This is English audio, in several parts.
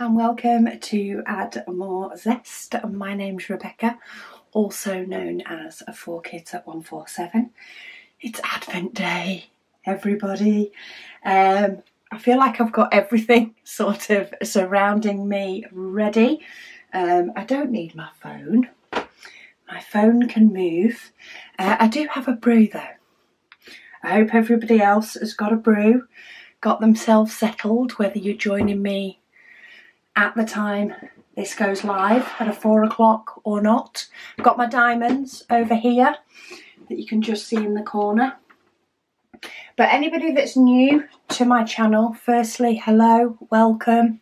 and welcome to Add More Zest. My name's Rebecca, also known as 4Kids at 147. It's Advent Day, everybody. I feel like I've got everything sort of surrounding me ready. I don't need my phone. My phone can move. I do have a brew though. I hope everybody else has got a brew, got themselves settled, whether you're joining me at the time this goes live at 4 o'clock or not. I've got my diamonds over here that you can just see in the corner. But anybody that's new to my channel, firstly, hello, welcome.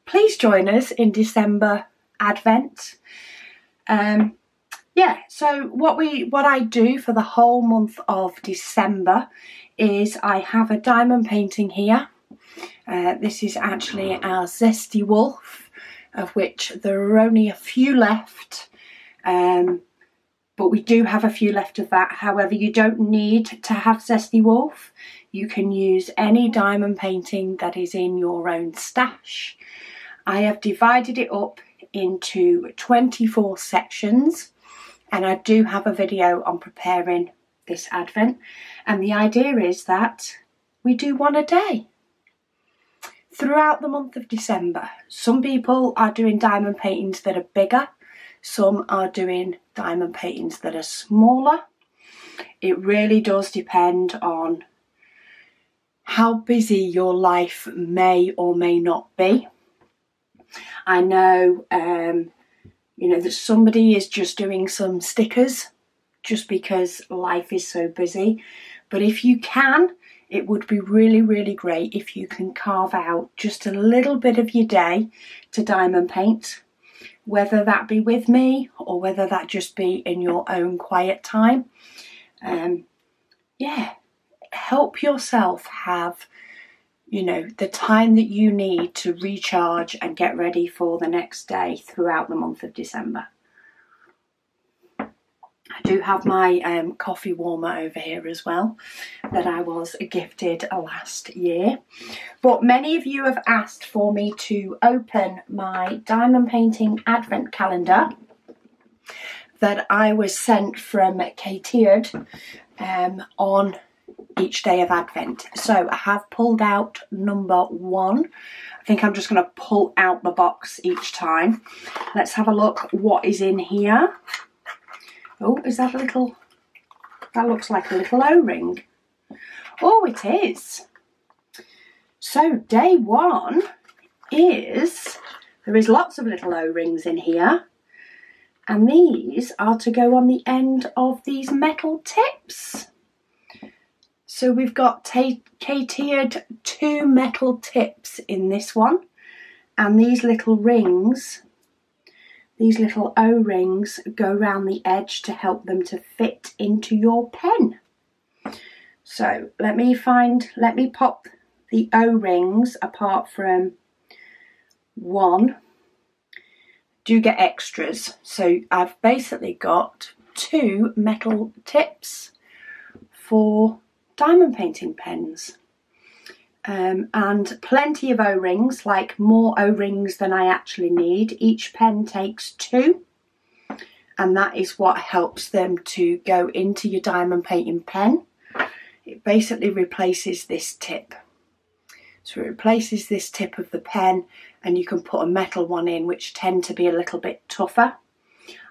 Please join us in December Advent. So what I do for the whole month of December is I have a diamond painting here. This is actually our Zesty Wolf, of which there are only a few left, but we do have a few left of that. However, you don't need to have Zesty Wolf. You can use any diamond painting that is in your own stash. I have divided it up into 24 sections, and I do have a video on preparing this Advent, and the idea is that we do one a day throughout the month of December. Some people are doing diamond paintings that are bigger, some are doing diamond paintings that are smaller. It really does depend on how busy your life may or may not be. I know that somebody is just doing some stickers just because life is so busy, but if you can, it would be really, really great if you can carve out just a little bit of your day to diamond paint, whether that be with me or whether that just be in your own quiet time. Help yourself have, the time that you need to recharge and get ready for the next day throughout the month of December. I do have my coffee warmer over here as well that I was gifted last year. But many of you have asked for me to open my diamond painting advent calendar that I was sent from Kateard on each day of Advent. So I have pulled out number 1. I think I'm just going to pull out the box each time. Let's have a look what is in here. Oh, is that that looks like a little O-ring. Oh, it is. So day 1 there is lots of little O-rings in here. And these are to go on the end of these metal tips. So we've got Kateard 2 metal tips in this one. And these little rings, these little O-rings go around the edge to help them to fit into your pen. So let me pop the O-rings apart from 1. Do get extras. So I've basically got 2 metal tips for diamond painting pens. And plenty of O-rings, like more O-rings than I actually need. Each pen takes 2, and that is what helps them to go into your diamond painting pen. It basically replaces this tip. So it replaces this tip of the pen, and you can put a metal one in, which tend to be a little bit tougher.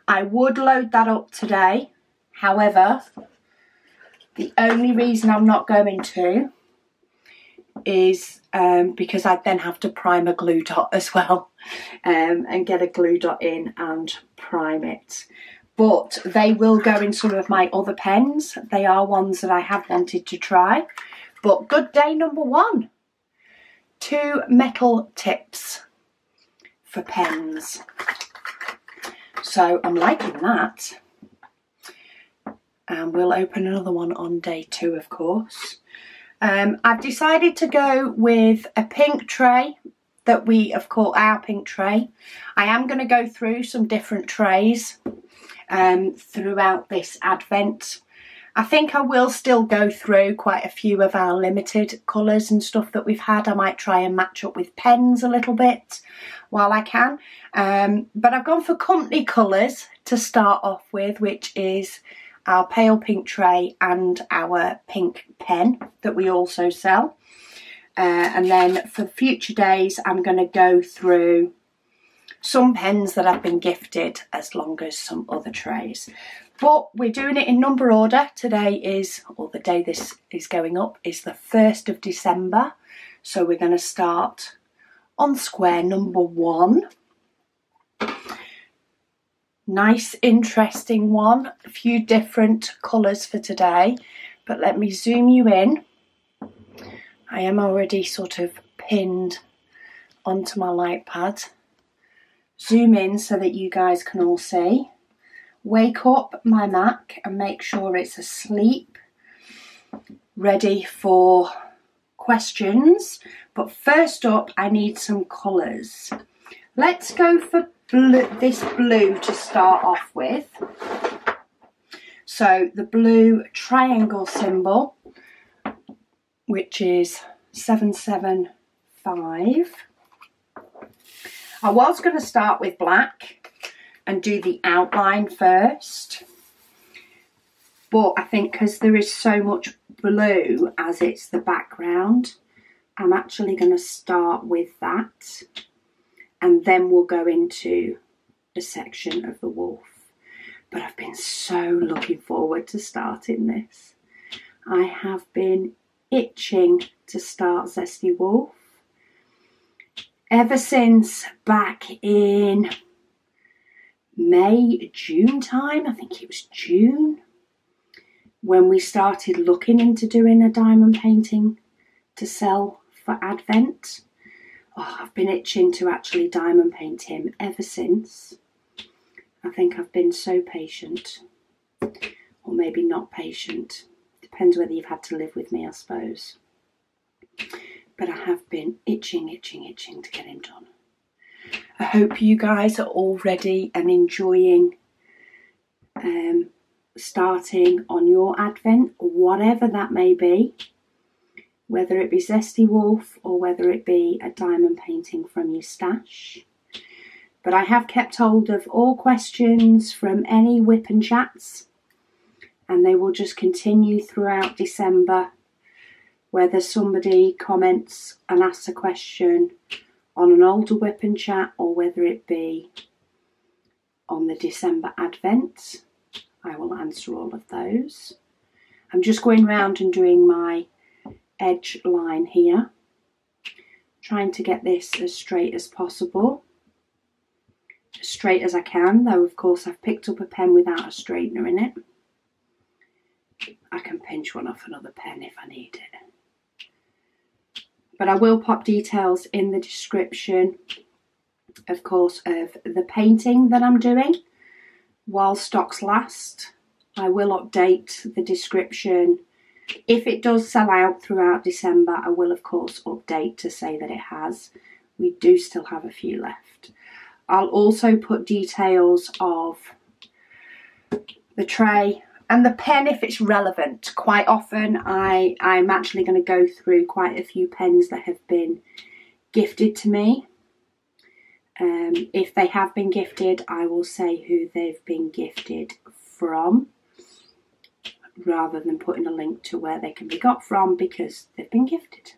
I would load that up today. However, the only reason I'm not going to is because I'd then have to prime a glue dot as well, and get a glue dot in and prime it. But they will go in some of my other pens. They are ones that I have wanted to try. But good day number 1. 2 metal tips for pens. So I'm liking that. And we'll open another one on day 2, of course. I've decided to go with a pink tray that we have called our pink tray. I am going to go through some different trays throughout this Advent. I think I will still go through quite a few of our limited colours and stuff that we've had. I might try and match up with pens a little bit while I can. But I've gone for company colours to start off with, which is our pale pink tray and our pink pen that we also sell. And then for future days, I'm going to go through some pens that I've been gifted, as long as some other trays. But we're doing it in number order. Today is, or the day this is going up, is the 1st of December. So we're going to start on square number 1. Nice, interesting one. A few different colours for today. But let me zoom you in. I am already sort of pinned onto my light pad. Zoom in so that you guys can all see. Wake up my Mac and make sure it's asleep, ready for questions. But first up, I need some colours. Let's go for blue, this blue to start off with. So the blue triangle symbol, which is 775. I was going to start with black and do the outline first, but I think because there is so much blue as it's the background, I'm actually going to start with that, and then we'll go into a section of the wolf. But I've been so looking forward to starting this. I have been itching to start Zesty Wolf ever since back in May, June time. I think it was June when we started looking into doing a diamond painting to sell for Advent. Oh, I've been itching to actually diamond paint him ever since. I think I've been so patient, or maybe not patient. Depends whether you've had to live with me, I suppose. But I have been itching to get him done. I hope you guys are all ready and enjoying starting on your Advent, whatever that may be, whether it be Zesty Wolf or whether it be a diamond painting from your stash. But I have kept hold of all questions from any whip and chats, and they will just continue throughout December. Whether somebody comments and asks a question on an older whip and chat, or whether it be on the December Advent, I will answer all of those. I'm just going round and doing my edge line here, trying to get this as straight as possible, as straight as I can, though of course I've picked up a pen without a straightener in it. I can pinch one off another pen if I need it. But I will pop details in the description, of course, of the painting that I'm doing while stocks last. I will update the description. If it does sell out throughout December, I will, of course, update to say that it has. We do still have a few left. I'll also put details of the tray and the pen if it's relevant. Quite often I'm actually going to go through quite a few pens that have been gifted to me. If they have been gifted, I will say who they've been gifted from, rather than putting a link to where they can be got from, because they've been gifted.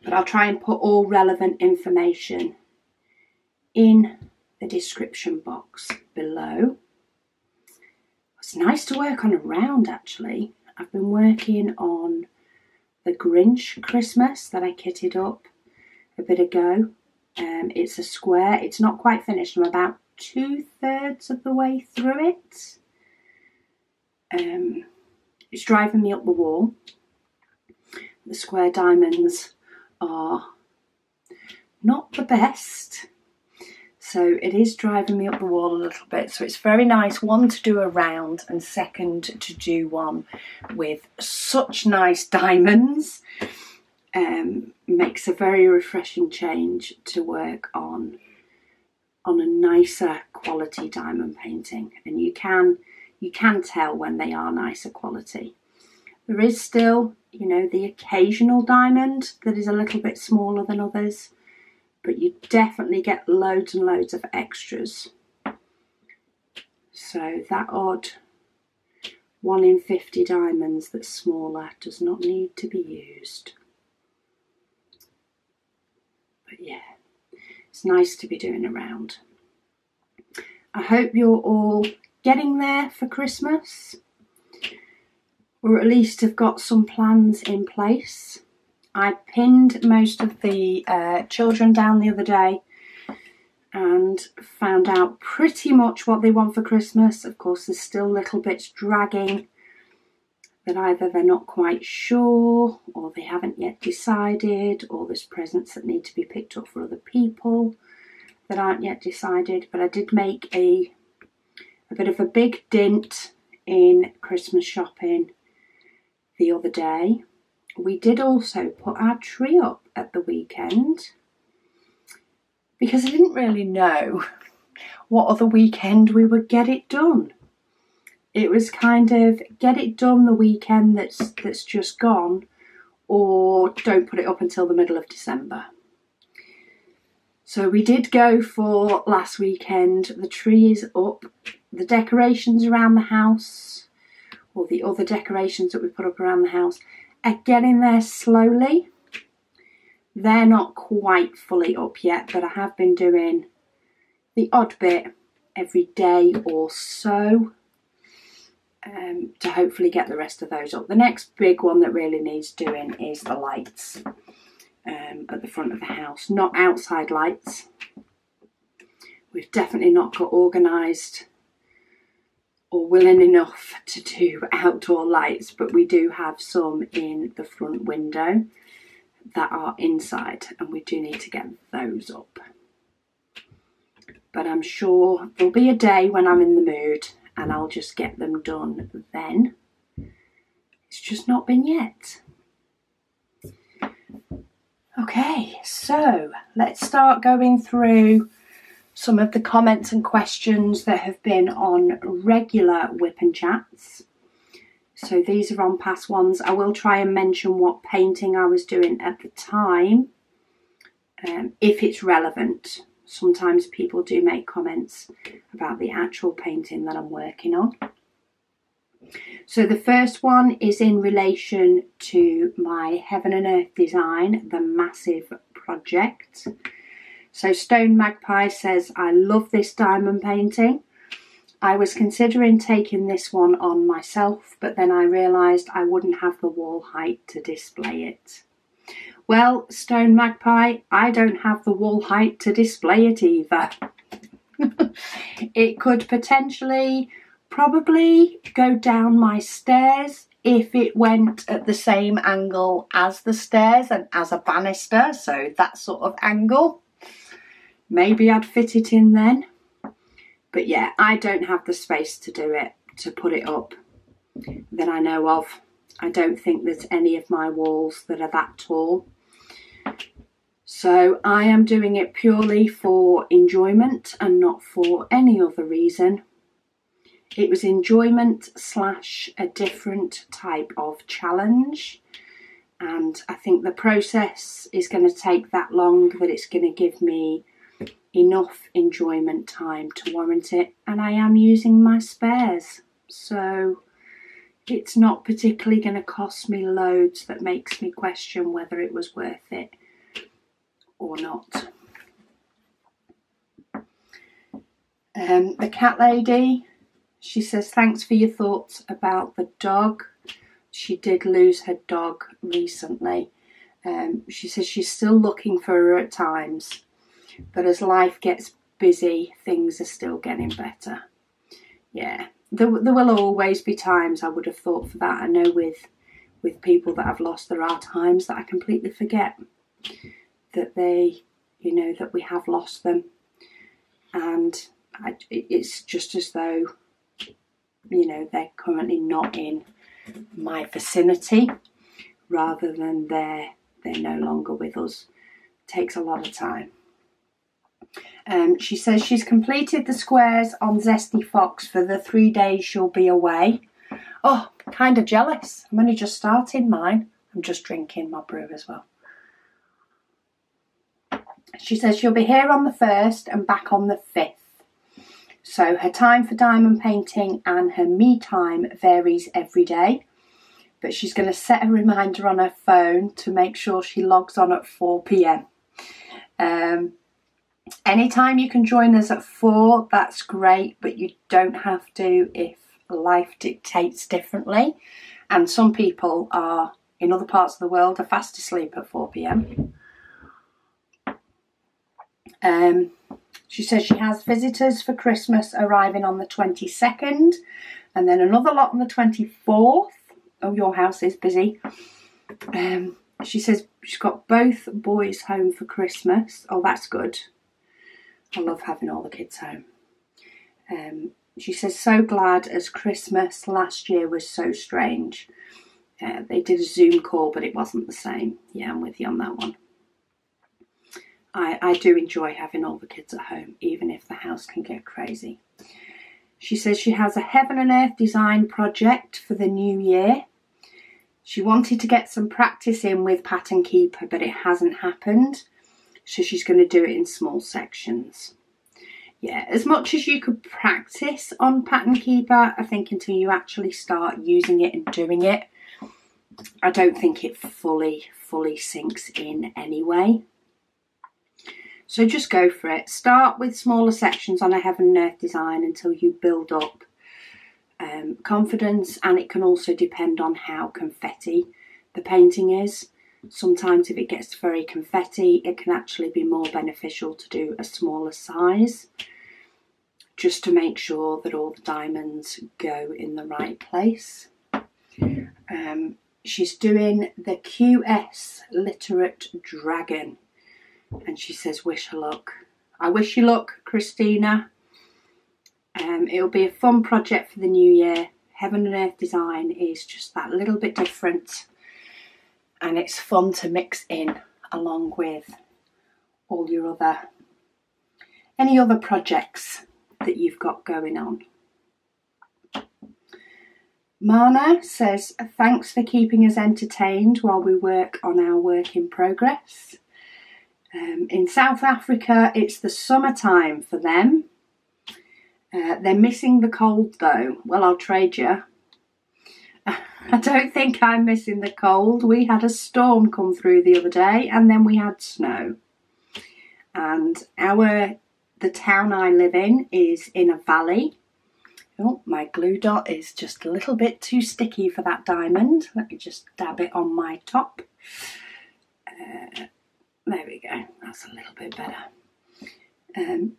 But I'll try and put all relevant information in the description box below. It's nice to work on a round, actually. I've been working on the Grinch Christmas that I kitted up a bit ago. It's a square. It's not quite finished. I'm about 2/3 of the way through it. It's driving me up the wall. The square diamonds are not the best. So it is driving me up the wall a little bit. So it's very nice, one, to do a round, and second, to do one with such nice diamonds. Makes a very refreshing change to work on a nicer quality diamond painting. And you can you can tell when they are nicer quality. There is still, you know, the occasional diamond that is a little bit smaller than others, but you definitely get loads and loads of extras. So that odd 1 in 50 diamonds that's smaller does not need to be used. But yeah, it's nice to be doing a round. I hope you're all getting there for Christmas, or at least have got some plans in place. I pinned most of the children down the other day and found out pretty much what they want for Christmas. Of course, there's still little bits dragging that either they're not quite sure, or they haven't yet decided, or there's presents that need to be picked up for other people that aren't yet decided. But I did make a bit of a big dint in Christmas shopping the other day. We did also put our tree up at the weekend, because I didn't really know what other weekend we would get it done. It was kind of get it done the weekend that's just gone, or don't put it up until the middle of December. So we did go for last weekend. The tree is up. The decorations around the house, or the other decorations that we put up around the house, are getting there slowly. They're not quite fully up yet, but I have been doing the odd bit every day or so to hopefully get the rest of those up. The next big one that really needs doing is the lights at the front of the house. Not outside lights. We've definitely not got organised or willing enough to do outdoor lights, but we do have some in the front window that are inside, and we do need to get those up. But I'm sure there'll be a day when I'm in the mood and I'll just get them done then. It's just not been yet. Okay, so let's start going through some of the comments and questions that have been on regular Whip and Chats. So these are on past ones. I will try and mention what painting I was doing at the time, if it's relevant. Sometimes people do make comments about the actual painting that I'm working on. So the first one is in relation to my Heaven and Earth design, the massive project. So Stone Magpie says, I love this diamond painting. I was considering taking this one on myself, but then I realised I wouldn't have the wall height to display it. Well, Stone Magpie, I don't have the wall height to display it either. It could potentially probably go down my stairs if it went at the same angle as the stairs and as a banister, so that sort of angle. Maybe I'd fit it in then. But yeah, I don't have the space to do it, to put it up, that I know of. I don't think there's any of my walls that are that tall. So I am doing it purely for enjoyment and not for any other reason. It was enjoyment / a different type of challenge. And I think the process is going to take that long that it's going to give me enough enjoyment time to warrant it, and I am using my spares, so it's not particularly going to cost me loads that makes me question whether it was worth it or not. The cat lady, she says, thanks for your thoughts about the dog. She did lose her dog recently. She says she's still looking for her at times, but as life gets busy, things are still getting better. Yeah, there will always be times, I would have thought, for that. I know with people that I've lost, there are times that I completely forget that they, you know, that we have lost them. And it's just as though, you know, they're currently not in my vicinity, rather than they're no longer with us. It takes a lot of time. She says she's completed the squares on Zesty Fox for the 3 days she'll be away. Oh, kind of jealous. I'm only just starting mine. I'm just drinking my brew as well. She says she'll be here on the 1st and back on the 5th. So her time for diamond painting and her me time varies every day. But she's going to set a reminder on her phone to make sure she logs on at 4 p.m. Anytime you can join us at 4, that's great, but you don't have to if life dictates differently. And some people are, in other parts of the world, are fast asleep at 4 p.m. She says she has visitors for Christmas arriving on the 22nd and then another lot on the 24th. Oh, your house is busy. She says she's got both boys home for Christmas. Oh, that's good. I love having all the kids home. She says, so glad as Christmas last year was so strange. They did a Zoom call, but it wasn't the same. Yeah, I'm with you on that one. I do enjoy having all the kids at home, even if the house can get crazy. She says she has a Heaven and Earth design project for the new year. She wanted to get some practice in with Pattern Keeper, but it hasn't happened. So she's going to do it in small sections. Yeah, as much as you could practice on Pattern Keeper, I think until you actually start using it and doing it, I don't think it fully sinks in anyway. So just go for it. Start with smaller sections on a Heaven and Earth design until you build up confidence, and it can also depend on how confetti the painting is. Sometimes if it gets very confetti, it can actually be more beneficial to do a smaller size, just to make sure that all the diamonds go in the right place. She's doing the QS Literate Dragon, and she says wish her luck. I wish you luck, Christina. It'll be a fun project for the new year. Heaven and Earth design is just that little bit different, and it's fun to mix in along with all your any other projects that you've got going on. Mana says, thanks for keeping us entertained while we work on our work in progress. In South Africa, it's the summertime for them. They're missing the cold though. Well, I'll trade you. I don't think I'm missing the cold. We had a storm come through the other day and then we had snow. And the town I live in is in a valley. Oh, my glue dot is just a little bit too sticky for that diamond. Let me just dab it on my top. There we go. That's a little bit better.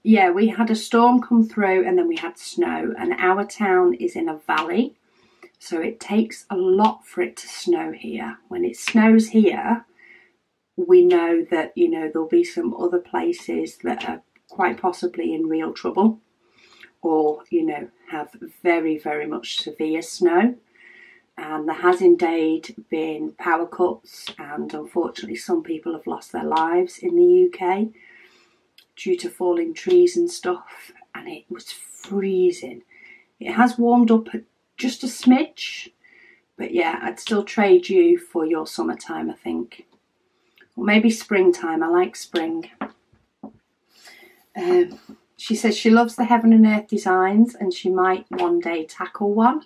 Yeah, we had a storm come through and then we had snow, and our town is in a valley. So it takes a lot for it to snow here. When it snows here, we know that, you know, there'll be some other places that are quite possibly in real trouble, or, you know, have very, very much severe snow. And there has indeed been power cuts, and unfortunately some people have lost their lives in the UK due to falling trees and stuff, and it was freezing. It has warmed up just a smidge, but yeah, I'd still trade you for your summertime, I think. Or maybe springtime. I like spring. She says she loves the Heaven and Earth designs and she might one day tackle one.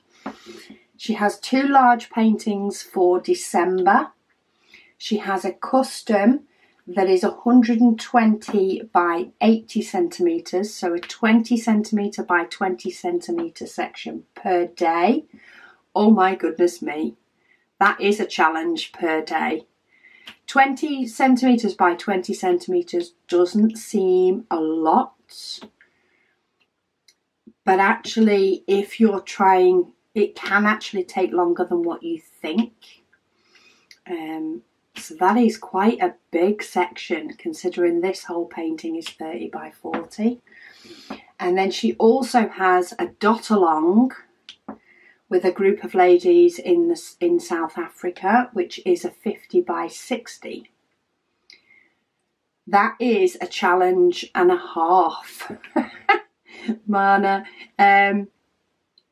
She has 2 large paintings for December. She has a custom that is 120 by 80 centimetres, so a 20 centimetre by 20 centimetre section per day. Oh my goodness me, that is a challenge per day. 20 centimetres by 20 centimetres doesn't seem a lot, but actually if you're trying, it can actually take longer than what you think. So that is quite a big section, considering this whole painting is 30 by 40. And then she also has a dot along with a group of ladies in South Africa, which is a 50 by 60. that is a challenge and a half. Mana,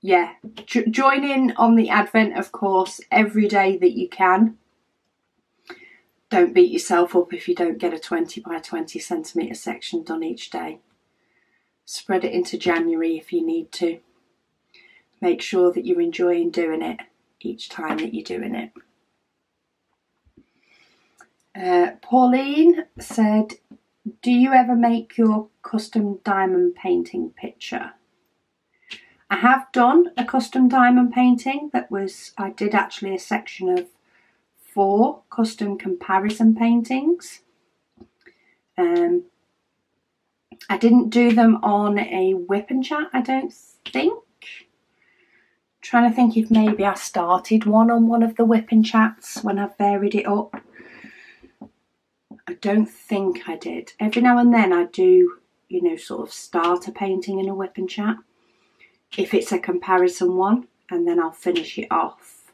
yeah, join in on the Advent, of course, every day that you can. Don't beat yourself up if you don't get a 20 by 20 centimetre section done each day. Spread it into January if you need to. Make sure that you're enjoying doing it each time that you're doing it. Pauline said, do you ever make your custom diamond painting picture? I have done a custom diamond painting I did actually a section of 4 custom comparison paintings. I didn't do them on a whip and chat, I don't think. Trying to think if maybe I started one on one of the whip and chats when I varied it up. I don't think I did. Every now and then I do, you know, sort of start a painting in a whip and chat, if it's a comparison one, and then I'll finish it off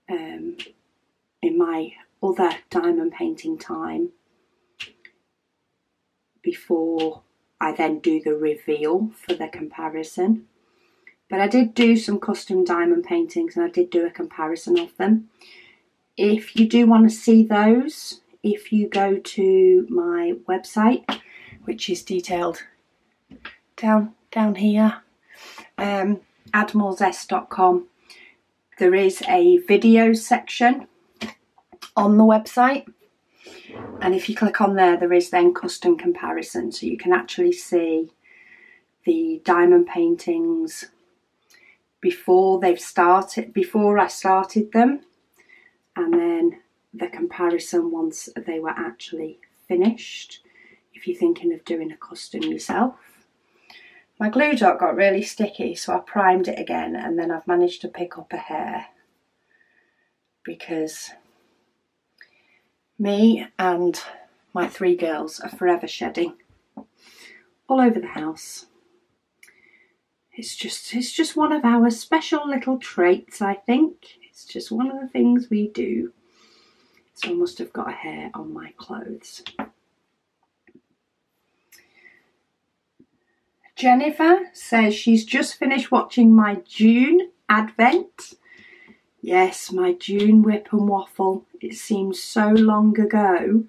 in my other diamond painting time before I then do the reveal for the comparison. But I did do some custom diamond paintings and I did do a comparison of them. If you do want to see those, if you go to my website, which is detailed down here, addmorezest.com, there is a video section on the website, and if you click on there is then custom comparison, so you can actually see the diamond paintings before I started them, and then the comparison once they were actually finished, if you're thinking of doing a custom yourself. My glue dot got really sticky, so I primed it again, and then I've managed to pick up a hair because me and my 3 girls are forever shedding all over the house. It's just one of our special little traits, I think. It's just one of the things we do. So I must have got a hair on my clothes. Jennifer says she's just finished watching my June Advent. Yes, my June Whip and Waffle. It seems so long ago,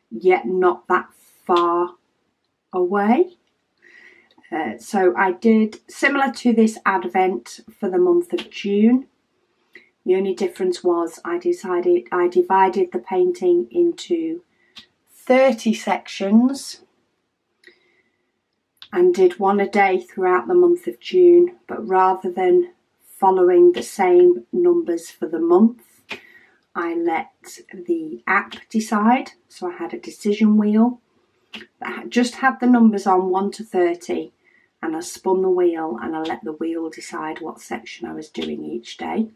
yet not that far away. So I did similar to this Advent for the month of June. The only difference was I divided the painting into 30 sections and did one a day throughout the month of June, but rather than following the same numbers for the month, I let the app decide. So I had a decision wheel that just had the numbers on 1 to 30, and I spun the wheel and I let the wheel decide what section I was doing each day.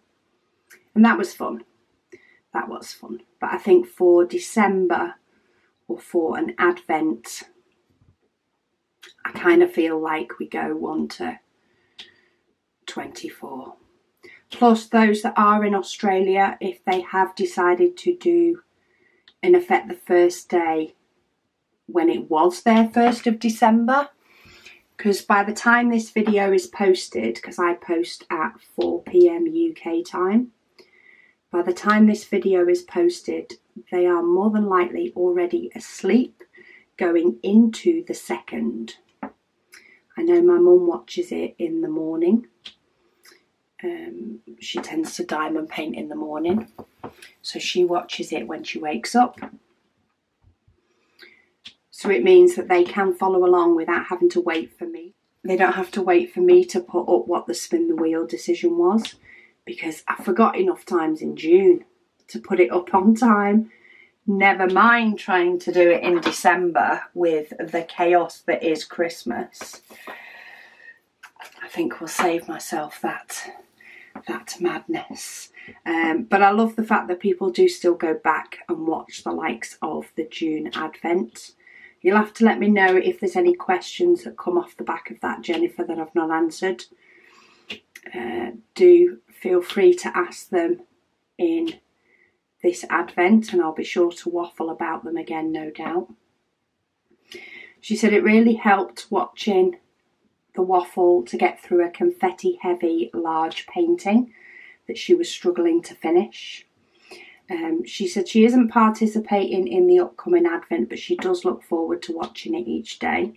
And that was fun. That was fun. But I think for December or for an Advent, I kind of feel like we go 1 to 24. Plus those that are in Australia, if they have decided to do, in effect, the first day when it was their 1st of December, because by the time this video is posted, because I post at 4 PM UK time, by the time this video is posted, they are more than likely already asleep going into the 2nd. I know my mum watches it in the morning. She tends to diamond paint in the morning, so she watches it when she wakes up. So it means that they can follow along without having to wait for me. They don't have to wait for me to put up what the spin the wheel decision was, because I forgot enough times in June to put it up on time. Never mind trying to do it in December with the chaos that is Christmas. I think we'll save myself that madness. But I love the fact that people do still go back and watch the likes of the June Advent. You'll have to let me know if there's any questions that come off the back of that, Jennifer, that I've not answered. Do feel free to ask them in this Advent, and I'll be sure to waffle about them again, no doubt. She said it really helped watching the waffle to get through a confetti heavy large painting that she was struggling to finish. She said she isn't participating in the upcoming Advent, but she does look forward to watching it each day.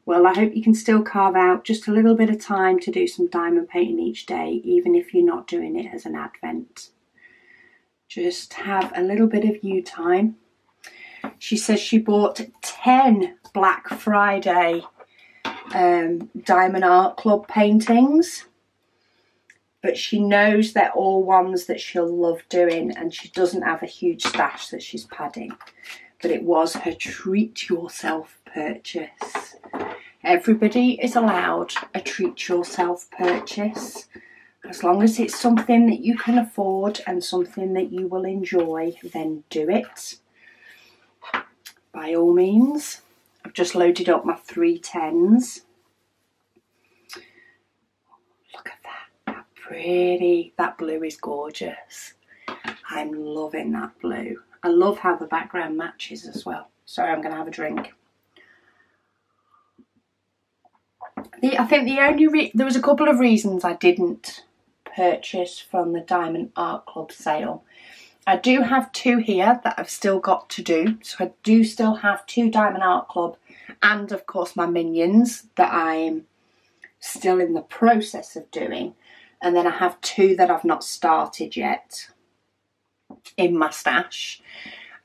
Well, I hope you can still carve out just a little bit of time to do some diamond painting each day, even if you're not doing it as an Advent. Just have a little bit of you time. She says she bought 10 Black Friday Diamond Art Club paintings, but she knows they're all ones that she'll love doing, and she doesn't have a huge stash that she's padding, but it was her treat yourself purchase. Everybody is allowed a treat yourself purchase, as long as it's something that you can afford and something that you will enjoy, then do it by all means. I've just loaded up my 310s. Look at that. Pretty. That blue is gorgeous. I'm loving that blue. I love how the background matches as well. Sorry, I'm going to have a drink. I think the only there was a couple of reasons I didn't purchase from the Diamond Art Club sale. I do have 2 here that I've still got to do. So I do still have 2 Diamond Art Club, and of course my Minions that I'm still in the process of doing. And then I have 2 that I've not started yet in my stash.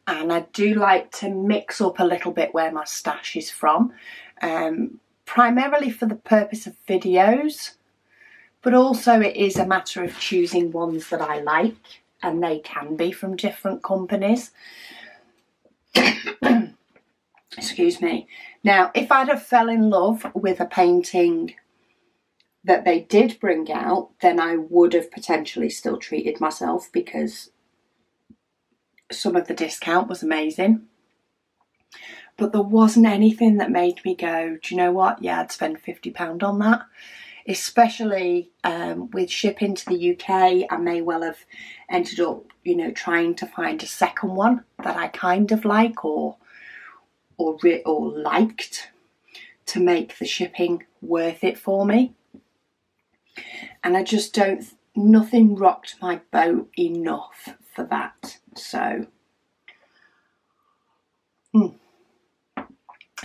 And I do like to mix up a little bit where my stash is from, primarily for the purpose of videos, but also it is a matter of choosing ones that I like, and they can be from different companies. Excuse me. Now, if I'd have fell in love with a painting that they did bring out, then I would have potentially still treated myself, because some of the discount was amazing. But there wasn't anything that made me go, do you know what? Yeah, I'd spend £50 on that. Especially with shipping to the UK, I may well have ended up, you know, trying to find a second one that I kind of like or liked to make the shipping worth it for me. And I just don't, nothing rocked my boat enough for that. So,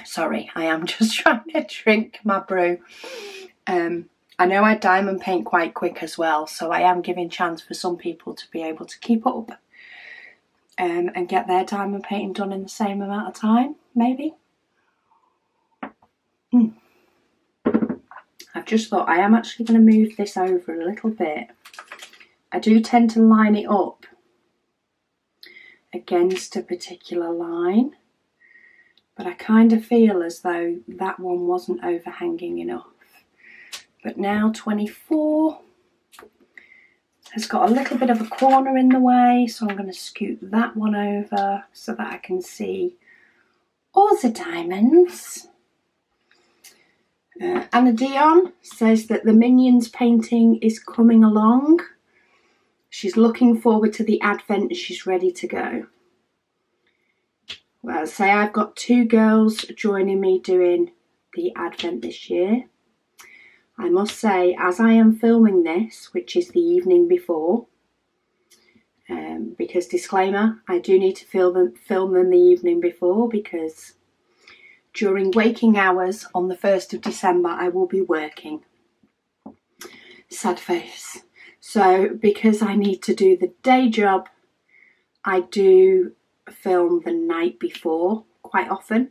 sorry, I am just trying to drink my brew. I know I diamond paint quite quick as well, so I am giving chance for some people to be able to keep up and get their diamond painting done in the same amount of time, maybe. I've just thought I am actually going to move this over a little bit. I do tend to line it up against a particular line, but I kind of feel as though that one wasn't overhanging enough. But now 24 has got a little bit of a corner in the way, so I'm going to scoot that one over so that I can see all the diamonds. Anna Dion says that the Minions painting is coming along. She's looking forward to the Advent and she's ready to go. Well, say I've got 2 girls joining me doing the Advent this year. I must say, as I am filming this, which is the evening before, because disclaimer, I do need to film them the evening before, because during waking hours on the 1st of December I will be working. Sad face. So because I need to do the day job, I do film the night before quite often.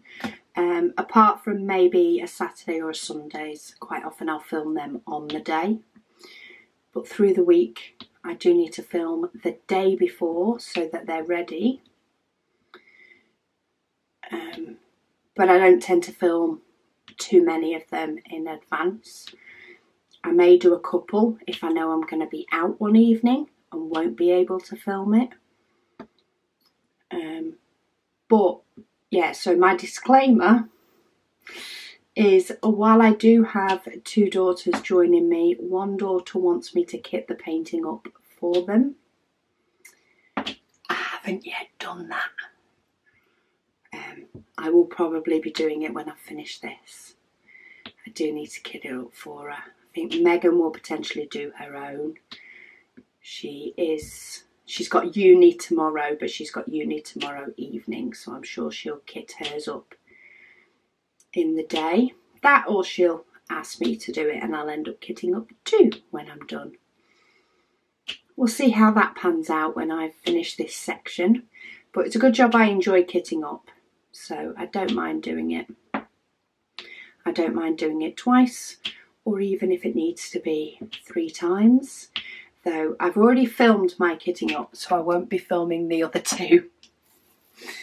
Apart from maybe a Saturday or a Sundays, quite often I'll film them on the day. But through the week, I do need to film the day before so that they're ready. But I don't tend to film too many of them in advance. I may do a couple if I know I'm going to be out one evening and won't be able to film it. But yeah, so my disclaimer is, while I do have 2 daughters joining me, one daughter wants me to kit the painting up for them. I haven't yet done that. I will probably be doing it when I've finished this. I do need to kit it up for her. I think Megan will potentially do her own. She's got uni tomorrow, but she's got uni tomorrow evening, so I'm sure she'll kit hers up in the day. That, or she'll ask me to do it and I'll end up kitting up too when I'm done. We'll see how that pans out when I've finished this section, but it's a good job I enjoy kitting up, so I don't mind doing it. I don't mind doing it twice, or even if it needs to be 3 times, though I've already filmed my kitting up, so I won't be filming the other 2.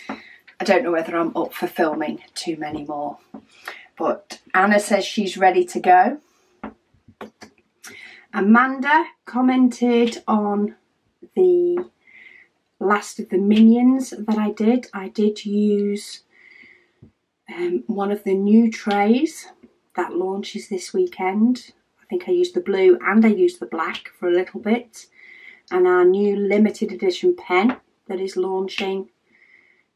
I don't know whether I'm up for filming too many more, but Anna says she's ready to go. Amanda commented on the last of the Minions that I did. I did use one of the new trays that launches this weekend. I think I used the blue and I used the black for a little bit. And our new limited edition pen that is launching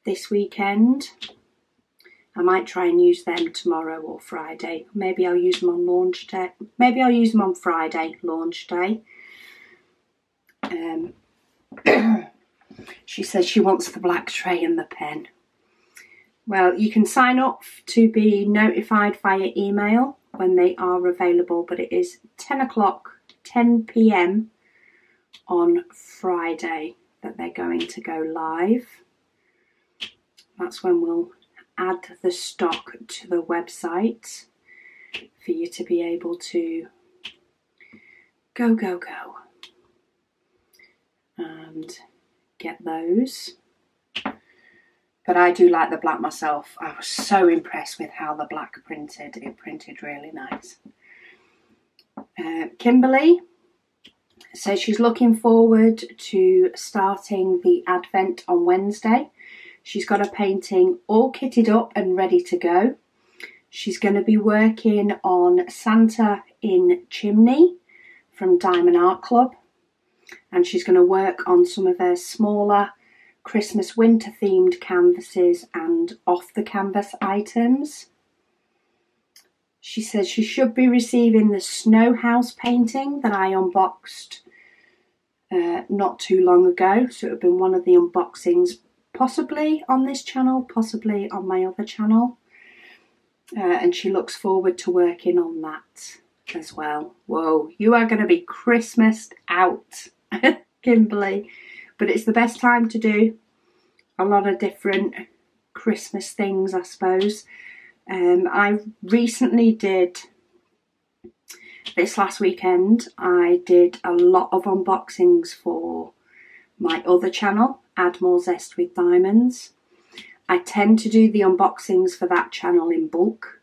this weekend. I might try and use them tomorrow or Friday. Maybe I'll use them on launch day. Maybe I'll use them on Friday, launch day. She says she wants the black tray and the pen. Well, you can sign up to be notified via email when they are available, but it is 10 o'clock, 10 p.m. on Friday that they're going to go live. That's when we'll add the stock to the website for you to be able to go and get those. But I do like the black myself. I was so impressed with how the black printed. It printed really nice. Kimberly says she's looking forward to starting the Advent on Wednesday. She's got a painting all kitted up and ready to go. She's going to be working on Santa in Chimney from Diamond Art Club. And she's going to work on some of her smaller Christmas winter themed canvases and off the canvas items. She says she should be receiving the snow house painting that I unboxed not too long ago. So it would have been one of the unboxings, possibly on this channel, possibly on my other channel. And she looks forward to working on that as well. Whoa, you are going to be Christmased out, Kimberly. But it's the best time to do a lot of different Christmas things, I suppose. I recently did, this last weekend, I did a lot of unboxings for my other channel, Add More Zest with Diamonds. I tend to do the unboxings for that channel in bulk,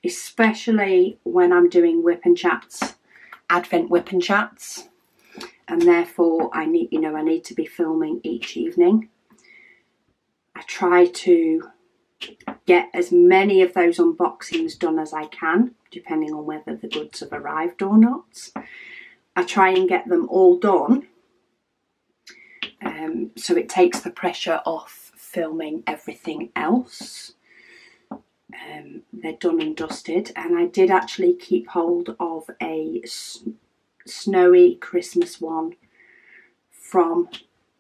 especially when I'm doing whip and chats, Advent whip and chats. And therefore I need to be filming each evening. I try to get as many of those unboxings done as I can, depending on whether the goods have arrived or not. I try and get them all done, so it takes the pressure off filming everything else. They're done and dusted, and I did actually keep hold of a snowy Christmas one from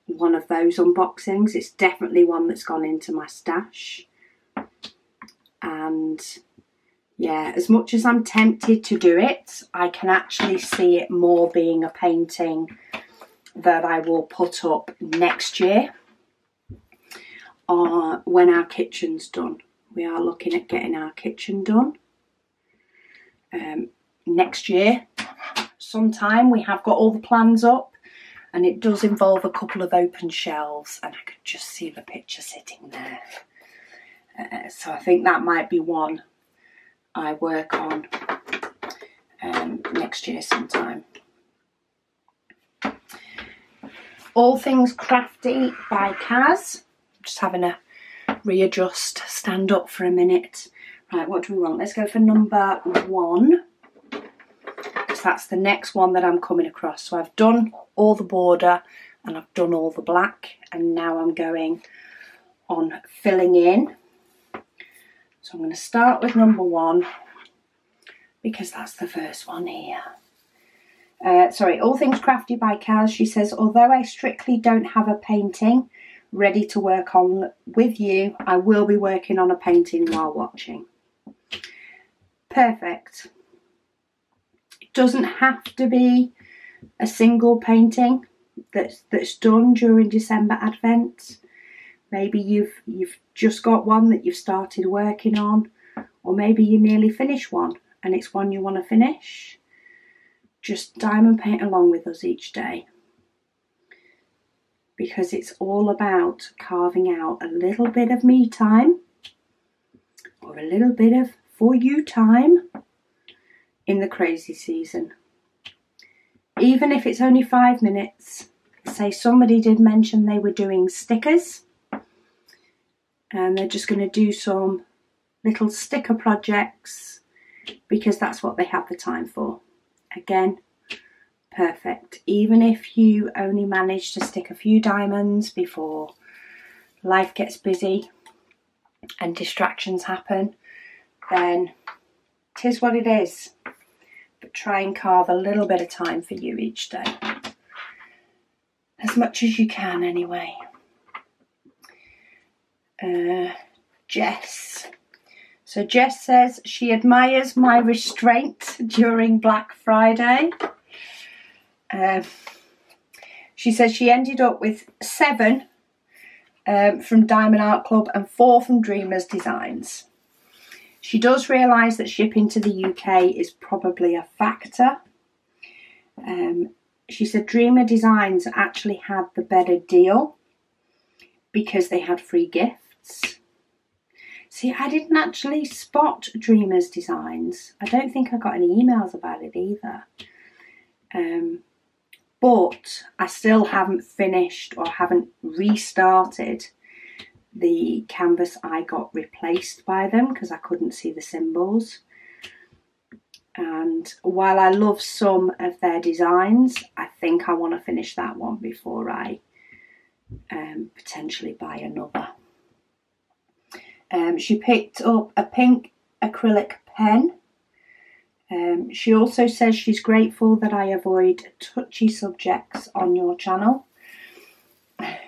one of those unboxings. It's definitely one that's gone into my stash. And yeah, as much as I'm tempted to do it, I can actually see it more being a painting that I will put up next year when our kitchen's done. We are looking at getting our kitchen done next year sometime. We have got all the plans up, and it does involve a couple of open shelves, and I could just see the picture sitting there. So I think that might be one I work on next year sometime. All Things Crafty by Kaz. Just having a readjust, stand up for a minute. Right, what do we want? Let's go for number 1. Because that's the next one that I'm coming across. So I've done all the border and I've done all the black, and now I'm going on filling in So I'm going to start with number 1 because that's the first one here. Sorry, All Things Crafty by Kaz. She says, although I strictly don't have a painting ready to work on with you, I will be working on a painting while watching. Perfect. It doesn't have to be a single painting that's done during December Advent. Maybe you've just got one that you've started working on, or maybe you nearly finished one and it's one you want to finish. Just diamond paint along with us each day, because it's all about carving out a little bit of me time or a little bit of for you time in the crazy season. Even if it's only 5 minutes. Say somebody did mention they were doing stickers, and they're just going to do some little sticker projects because that's what they have the time for. Again, perfect. Even if you only manage to stick a few diamonds before life gets busy and distractions happen, then 'tis what it is. But try and carve a little bit of time for you each day. As much as you can anyway. Jess. So Jess says she admires my restraint during Black Friday. She says she ended up with 7 from Diamond Art Club and 4 from Dreamers Designs. She does realise that shipping to the UK is probably a factor. She said Dreamer Designs actually had the better deal because they had free gifts. See, I didn't actually spot Dreamers Designs. I don't think I got any emails about it either. But I still haven't finished or haven't restarted the canvas I got replaced by them because I couldn't see the symbols. And while I love some of their designs, I think I want to finish that one before I potentially buy another. She picked up a pink acrylic pen. She also says she's grateful that I avoid touchy subjects on your channel.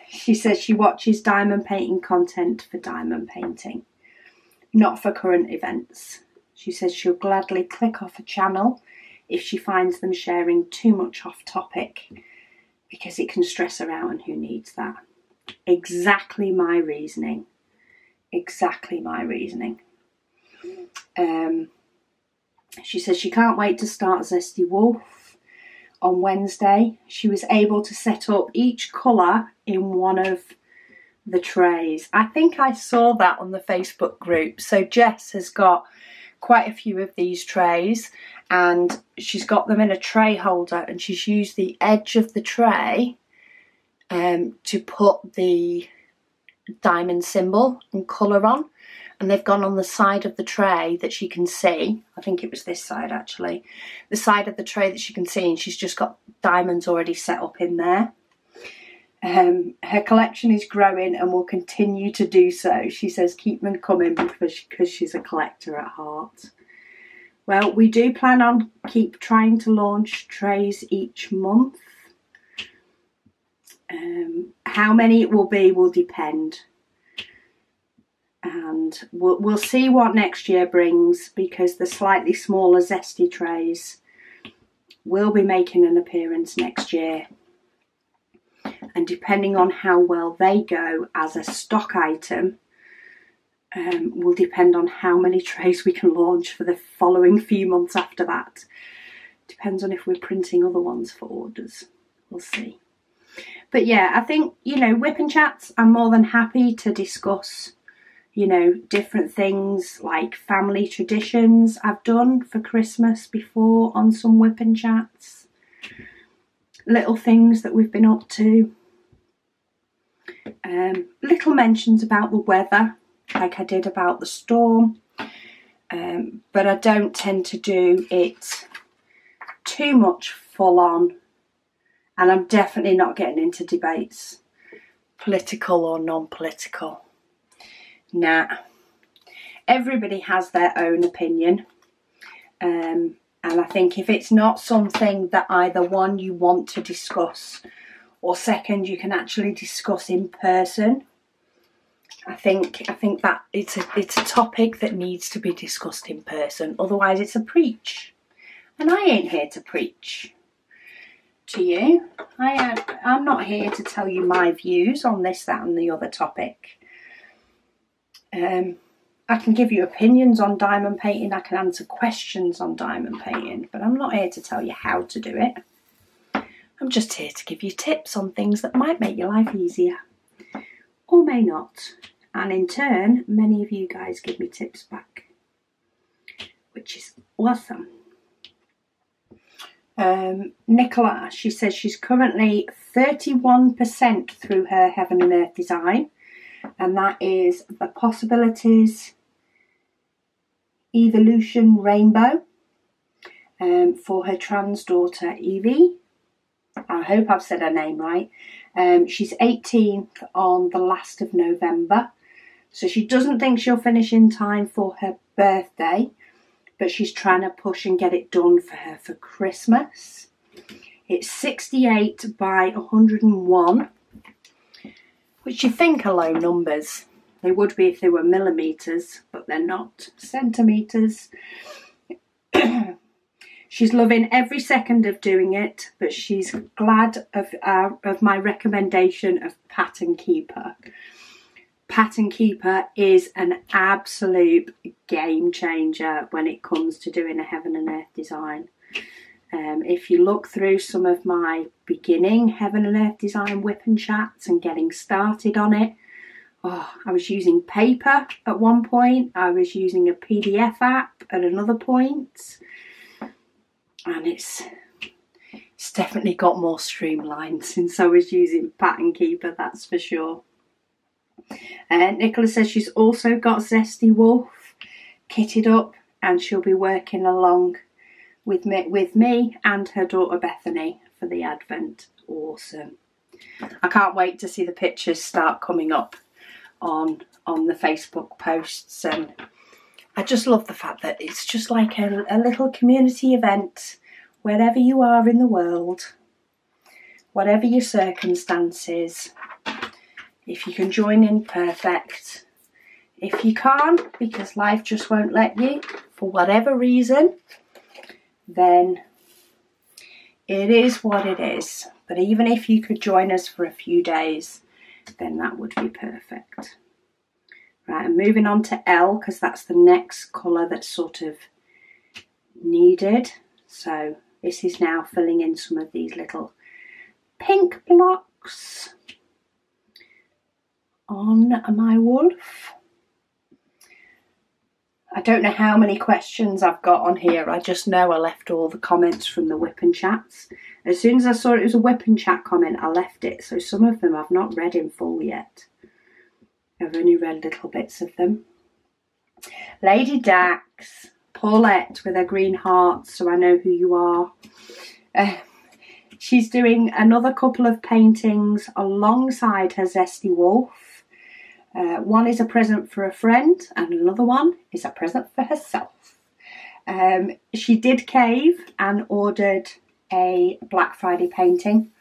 She says she watches diamond painting content for diamond painting, not for current events. She says she'll gladly click off a channel if she finds them sharing too much off topic because it can stress her out, and who needs that? Exactly my reasoning. Exactly my reasoning. She says she can't wait to start Zesty Wolf on Wednesday. She was able to set up each colour in one of the trays. I think I saw that on the Facebook group. So Jess has got quite a few of these trays, and she's got them in a tray holder, and she's used the edge of the tray to put the diamond symbol and colour on, and they've gone on the side of the tray that she can see. I think it was this side actually, the side of the tray that she can see, and she's just got diamonds already set up in there. Her collection is growing and will continue to do so. She says keep them coming because she's a collector at heart. Well, we do plan on keep trying to launch trays each month. How many it will be will depend, and we'll see what next year brings, because the slightly smaller Zesty trays will be making an appearance next year, and depending on how well they go as a stock item will depend on how many trays we can launch for the following few months after that. Depends on if we're printing other ones for orders. We'll see. But yeah, I think, you know, Whip and Chats, I'm more than happy to discuss, you know, different things like family traditions I've done for Christmas before on some Whip and Chats. Little things that we've been up to. Little mentions about the weather, like I did about the storm. But I don't tend to do it too much full on. And I'm definitely not getting into debates, political or non-political. Nah. everybody has their own opinion. And I think if it's not something that either one you want to discuss, or second you can actually discuss in person, I think that it's a topic that needs to be discussed in person. Otherwise it's a preach, and I ain't here to preach to you. I'm not here to tell you my views on this, that and the other topic. I can give you opinions on diamond painting, I can answer questions on diamond painting, but I'm not here to tell you how to do it. I'm just here to give you tips on things that might make your life easier, or may not. And in turn, many of you guys give me tips back, which is awesome. Nicola, she says she's currently 31% through her Heaven and Earth design, and that is the Possibilities Evolution Rainbow for her trans daughter Evie. I hope I've said her name right. She's 18th on the last of November, so she doesn't think she'll finish in time for her birthday, but she's trying to push and get it done for her for Christmas. It's 68 by 101, which you think are low numbers. They would be if they were millimetres, but they're not. Centimetres. She's loving every second of doing it, but she's glad of my recommendation of Pattern Keeper. Pattern Keeper is an absolute game changer when it comes to doing a Heaven and Earth design. If you look through some of my beginning Heaven and Earth design whip and chats and getting started on it, I was using paper at one point, I was using a PDF app at another point, and it's definitely got more streamlined since I was using Pattern Keeper, that's for sure. Nicola says she's also got Zesty Wolf kitted up, and she'll be working along with me and her daughter Bethany for the Advent. Awesome. I can't wait to see the pictures start coming up on the Facebook posts, and I just love the fact that it's just like a little community event wherever you are in the world, whatever your circumstances. If you can join in, perfect. If you can't, because life just won't let you for whatever reason, then it is what it is. But even if you could join us for a few days, then that would be perfect. Right, I'm moving on to L, because that's the next colour that's sort of needed. So this is now filling in some of these little pink blocks on my wolf. I don't know how many questions I've got on here. I just know I left all the comments from the whip and chats. As soon as I saw it was a whip and chat comment, I left it. So some of them I've not read in full yet. I've only read little bits of them. Lady Dax, Paulette with her green hearts, so I know who you are. She's doing another couple of paintings alongside her Zesty Wolf. One is a present for a friend, and another one is a present for herself. She did cave and ordered a Black Friday painting.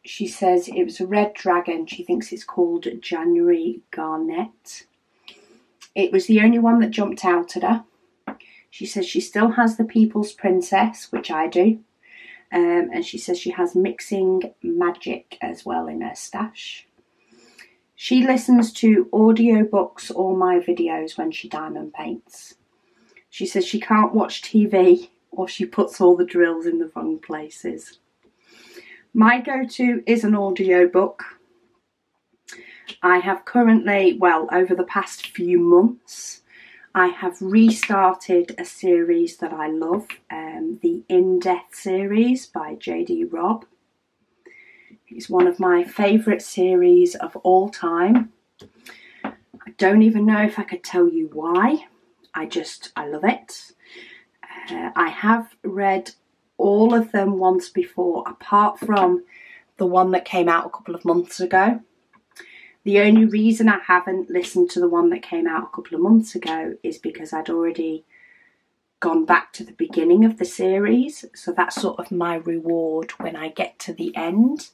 She says it was a red dragon. She thinks it's called January Garnet. It was the only one that jumped out at her. She says she still has the People's Princess, which I do. And she says she has Mixing Magic as well in her stash. She listens to audiobooks or my videos when she diamond paints. She says she can't watch TV or she puts all the drills in the wrong places. My go-to is an audiobook. I have currently, well, over the past few months, I have restarted a series that I love, the In Death series by J.D. Robb. It's one of my favourite series of all time. I don't even know if I could tell you why. I love it. I have read all of them once before, apart from the one that came out a couple of months ago. The only reason I haven't listened to the one that came out a couple of months ago is because I'd already gone back to the beginning of the series. So that's sort of my reward when I get to the end.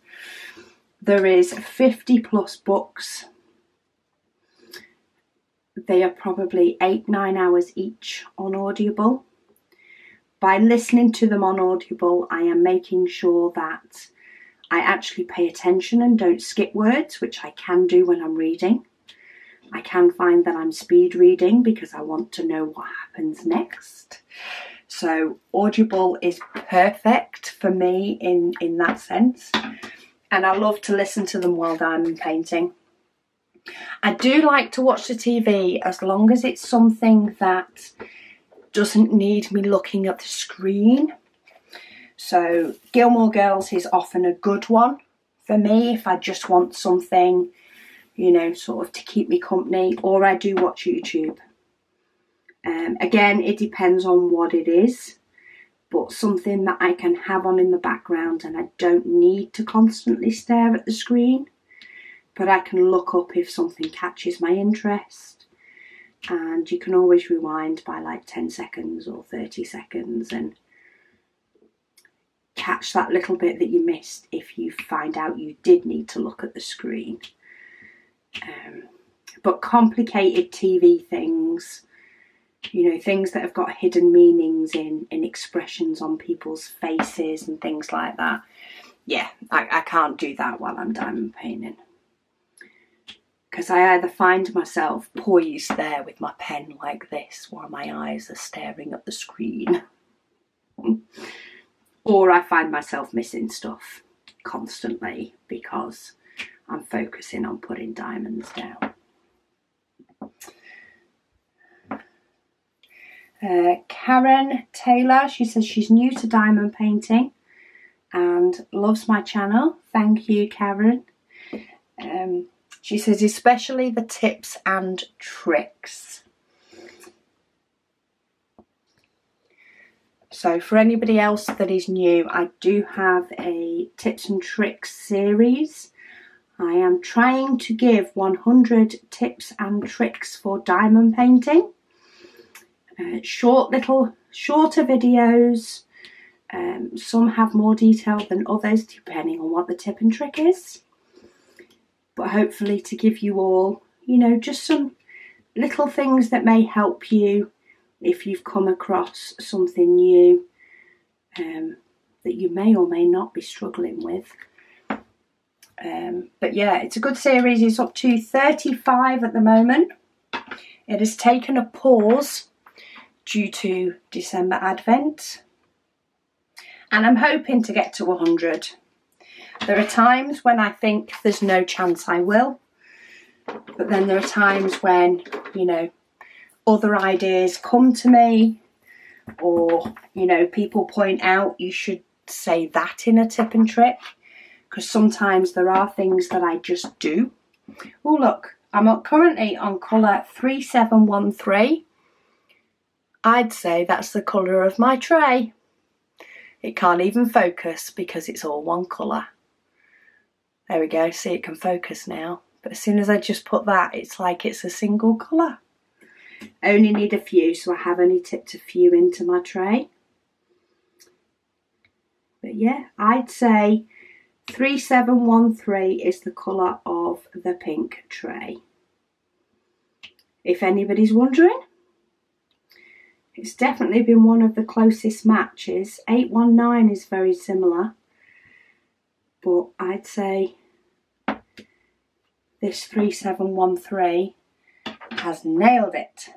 There is 50 plus books. They are probably 8-9 hours each on Audible. By listening to them on Audible, I am making sure that I actually pay attention and don't skip words, which I can do when I'm reading. I can find that I'm speed reading because I want to know what happens next. So Audible is perfect for me in that sense. And I love to listen to them while diamond painting. I do like to watch the TV as long as it's something that doesn't need me looking at the screen. So Gilmore Girls is often a good one for me if I just want something, you know, sort of to keep me company, or I do watch YouTube. Again, it depends on what it is, but something that I can have on in the background and I don't need to constantly stare at the screen. But I can look up if something catches my interest, and you can always rewind by like 10 seconds or 30 seconds and catch that little bit that you missed if you find out you did need to look at the screen. But complicated TV things, you know, things that have got hidden meanings in expressions on people's faces and things like that, yeah, I can't do that while I'm diamond painting. Because I either find myself poised there with my pen like this while my eyes are staring at the screen, or I find myself missing stuff constantly because I'm focusing on putting diamonds down. Karen Taylor, she says she's new to diamond painting and loves my channel. Thank you, Karen. She says especially the tips and tricks. So for anybody else that is new, I do have a tips and tricks series. I am trying to give 100 tips and tricks for diamond painting. Shorter videos. Some have more detail than others depending on what the tip and trick is. But hopefully to give you all, you know, just some little things that may help you if you've come across something new that you may or may not be struggling with. But yeah, it's a good series. It's up to 35 at the moment. It has taken a pause due to December Advent, and I'm hoping to get to 100. There are times when I think there's no chance I will, but then there are times when, you know, other ideas come to me, or, you know, people point out you should say that in a tip and trick, because sometimes there are things that I just do. Oh look, I'm currently on colour 3713. I'd say that's the colour of my tray. It can't even focus because it's all one colour. There we go, see, it can focus now. But as soon as I just put that, it's like it's a single colour. I only need a few, so I have only tipped a few into my tray. But yeah, I'd say 3713 is the colour of the pink tray. If anybody's wondering, it's definitely been one of the closest matches. 819 is very similar. But I'd say this 3713 has nailed it.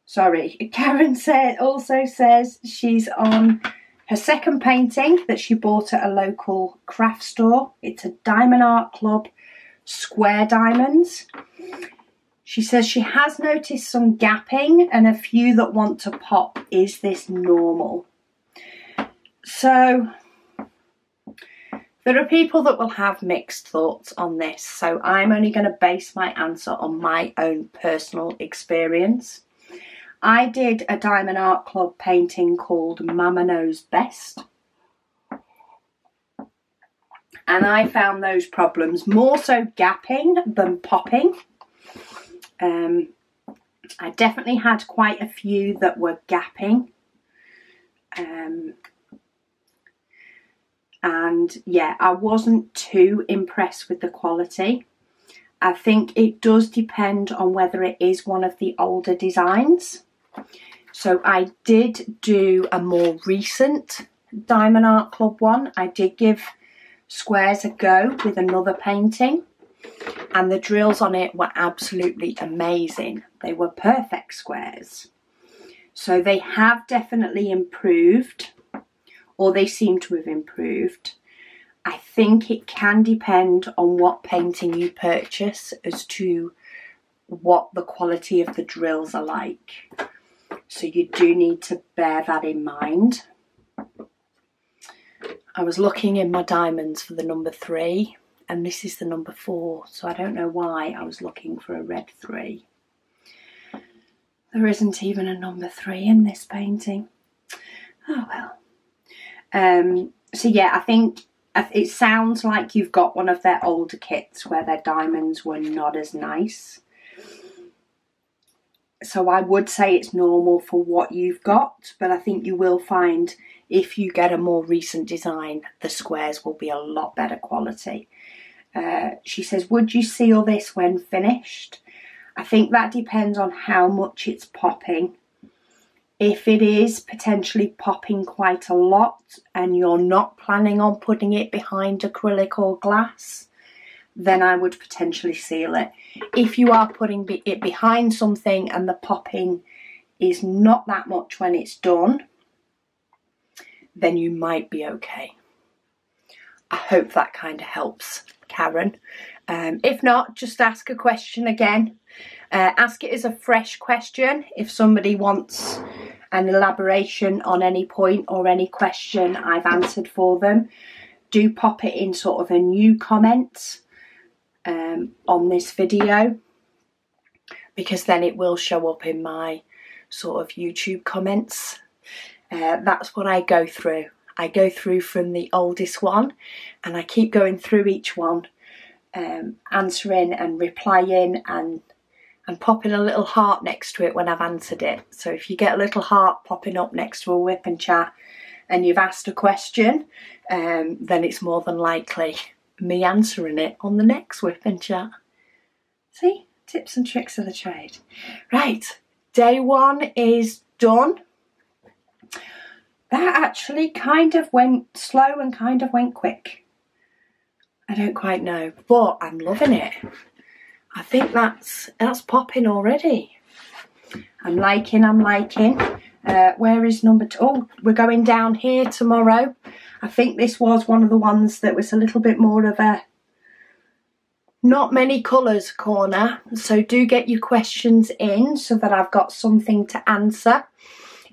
Sorry, Karen also says she's on her second painting that she bought at a local craft store. It's a Diamond Art Club square diamonds. She says she has noticed some gapping and a few that want to pop. Is this normal? So there are people that will have mixed thoughts on this, so I'm only going to base my answer on my own personal experience. I did a Diamond Art Club painting called Mama Knows Best, And I found those problems more so gapping than popping. I definitely had quite a few that were gapping. And yeah, I wasn't too impressed with the quality. I think it does depend on whether it is one of the older designs. So I did do a more recent Diamond Art Club one. I did give squares a go with another painting, and the drills on it were absolutely amazing. They were perfect squares. So they have definitely improved, or they seem to have improved. I think it can depend on what painting you purchase as to what the quality of the drills are like. So you do need to bear that in mind. I was looking in my diamonds for the number 3, and this is the number 4, so I don't know why I was looking for a red 3. There isn't even a number 3 in this painting. Oh well. So yeah, I think it sounds like you've got one of their older kits where their diamonds were not as nice. So I would say it's normal for what you've got, but I think you will find if you get a more recent design, the squares will be a lot better quality. She says, would you seal this when finished? I think that depends on how much it's popping. If it is potentially popping quite a lot and you're not planning on putting it behind acrylic or glass, then I would potentially seal it. If you are putting it behind something and the popping is not that much when it's done, then you might be okay. I hope that kind of helps, Karen. If not, just ask a question again. Ask it as a fresh question if somebody wants an elaboration on any point or any question I've answered for them. Do pop it in sort of a new comment on this video, because then it will show up in my sort of YouTube comments. That's what I go through. I go through from the oldest one and I keep going through each one, answering and replying and popping a little heart next to it when I've answered it. So if you get a little heart popping up next to a whip and chat and you've asked a question, then it's more than likely me answering it on the next whip and chat. See? Tips and tricks of the trade. Right, day 1 is done. That actually kind of went slow and kind of went quick. I don't quite know, but I'm loving it. I think that's popping already. I'm liking. Where is number 2? Oh, we're going down here tomorrow. I think this was one of the ones that was a little bit more of a not many colours corner. So do get your questions in so that I've got something to answer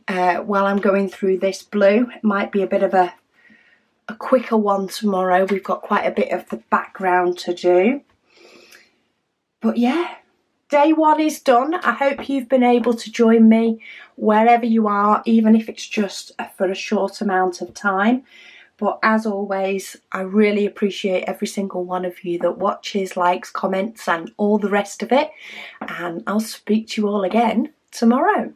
while I'm going through this blue. It might be a bit of a quicker one tomorrow. We've got quite a bit of the background to do. But yeah, day 1 is done. I hope you've been able to join me wherever you are, even if it's just for a short amount of time. But as always, I really appreciate every single one of you that watches, likes, comments and all the rest of it. And I'll speak to you all again tomorrow.